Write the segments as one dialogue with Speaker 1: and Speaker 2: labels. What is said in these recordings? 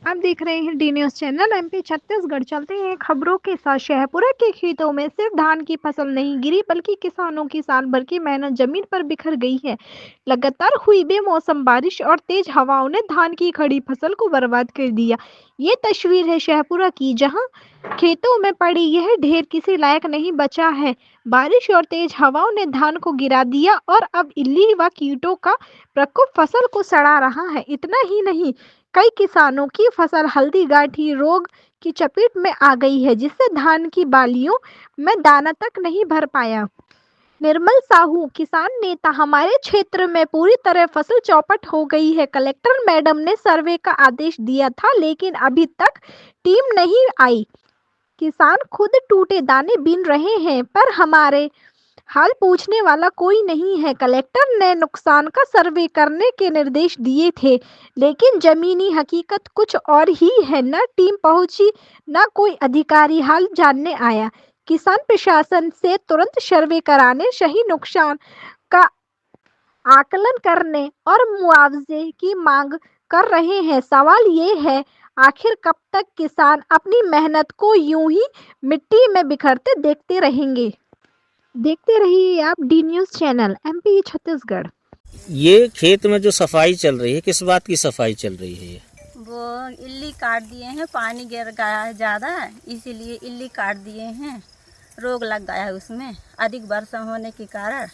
Speaker 1: आप देख रहे हैं D news channel MP Chhattisgarh. चलते हैं खबरों के साथ। शहपुरा के खेतों में सिर्फ धान की फसल नहीं गिरी, बल्कि किसानों की साल भर की मेहनत जमीन पर बिखर गई है। लगातार हुई बेमौसम बारिश और तेज हवाओं ने धान की खड़ी फसल को बर्बाद कर दिया। ये तस्वीर है शहपुरा की, जहां खेतों में पड़ी यह ढेर किसी लायक नहीं बचा है। बारिश और तेज हवाओं ने धान को गिरा दिया और अब इल्ली व कीटों का प्रकोप फसल को सड़ा रहा है। इतना ही नहीं, कई किसानों की फसल हल्दी गांठी रोग की चपेट में आ गई है, जिससे धान की बालियों में दाना तक नहीं भर पाया। निर्मल साहू, किसान नेता, हमारे क्षेत्र में पूरी तरह फसल चौपट हो गई है। कलेक्टर मैडम ने सर्वे का आदेश दिया था, लेकिन अभी तक टीम नहीं आई। किसान खुद टूटे दाने बीन रहे हैं, पर हमारे हाल पूछने वाला कोई नहीं है। कलेक्टर ने नुकसान का सर्वे करने के निर्देश दिए थे, लेकिन जमीनी हकीकत कुछ और ही है। न टीम पहुंची, न कोई अधिकारी हाल जानने आया। किसान प्रशासन से तुरंत सर्वे कराने, सही नुकसान का आकलन करने और मुआवजे की मांग कर रहे हैं। सवाल ये है, आखिर कब तक किसान अपनी मेहनत को यूं ही मिट्टी में बिखरते देखते रहेंगे। देखते रहिए आप D news channel MP Chhattisgarh.
Speaker 2: ये खेत में जो सफाई चल रही है, किस बात की सफाई चल रही है ये?
Speaker 3: वो इल्ली काट दिए हैं, पानी गिर गया है ज़्यादा, इसीलिए इल्ली काट दिए हैं। रोग लग गया है उसमें, अधिक वर्षा होने के कारण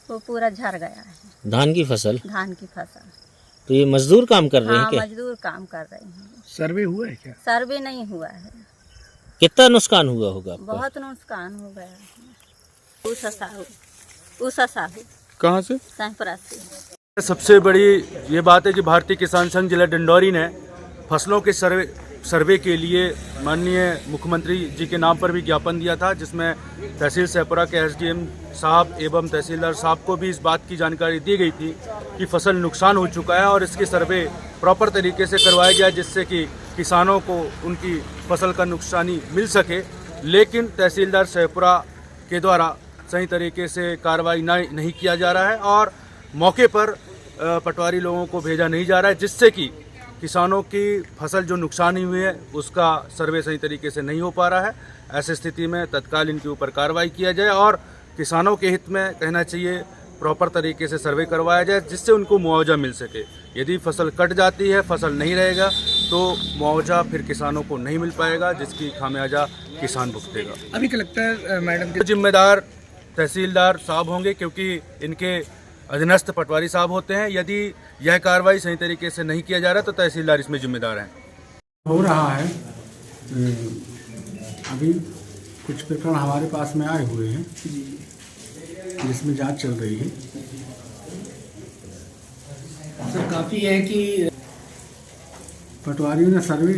Speaker 3: वो पूरा झड़ गया है।
Speaker 2: धान की फसल?
Speaker 3: धान की फसल।
Speaker 2: तो ये मजदूर काम कर रहे हैं क्या?
Speaker 3: मजदूर काम कर रहे हैं।
Speaker 4: सर्वे हुआ है क्या?
Speaker 3: सर्वे नहीं हुआ है।
Speaker 2: कितना नुकसान हुआ होगा आपका?
Speaker 3: बहुत नुकसान हो गया है। उषा साहू
Speaker 4: कहाँ से?
Speaker 3: शहपुरा से।
Speaker 5: सबसे बड़ी ये बात है कि भारतीय किसान संघ जिला डिंडौरी ने फसलों के सर्वे के लिए माननीय मुख्यमंत्री जी के नाम पर भी ज्ञापन दिया था, जिसमें तहसील शहपुरा के एसडीएम साहब एवं तहसीलदार साहब को भी इस बात की जानकारी दी गई थी कि फसल नुकसान हो चुका है और इसके सर्वे प्रॉपर तरीके से करवाया गया, जिससे कि किसानों को उनकी फसल का नुकसानी मिल सके। लेकिन तहसीलदार शहपुरा के द्वारा सही तरीके से कार्रवाई नहीं किया जा रहा है और मौके पर पटवारी लोगों को भेजा नहीं जा रहा है, जिससे कि किसानों की फसल जो नुकसान हुई है उसका सर्वे सही तरीके से नहीं हो पा रहा है। ऐसी स्थिति में तत्काल इनके ऊपर कार्रवाई किया जाए और किसानों के हित में कहना चाहिए प्रॉपर तरीके से सर्वे करवाया जाए, जिससे उनको मुआवजा मिल सके। यदि फसल कट जाती है, फसल नहीं रहेगा, तो मुआवजा फिर किसानों को नहीं मिल पाएगा, जिसकी खामियाजा किसान भुगतेगा।
Speaker 4: अभी कलेक्टर मैडम के
Speaker 5: जिम्मेदार तहसीलदार साहब होंगे, क्योंकि इनके अधीनस्थ पटवारी साहब होते हैं। यदि यह कार्रवाई सही तरीके से नहीं किया जा रहा तो तहसीलदार इसमें जिम्मेदार हैं।
Speaker 6: हो रहा है। अभी कुछ प्रकरण हमारे पास में आए हुए हैं जिसमें जांच चल रही है।
Speaker 4: सर काफ़ी है कि
Speaker 6: पटवारियों ने सर्वे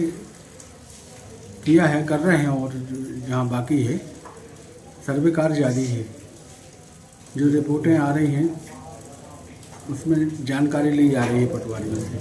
Speaker 6: किया है, कर रहे हैं, और जहाँ बाकी है सर्वे कार्य जारी है। जो रिपोर्टें आ रही हैं उसमें जानकारी ली जा रही है पटवारियों से।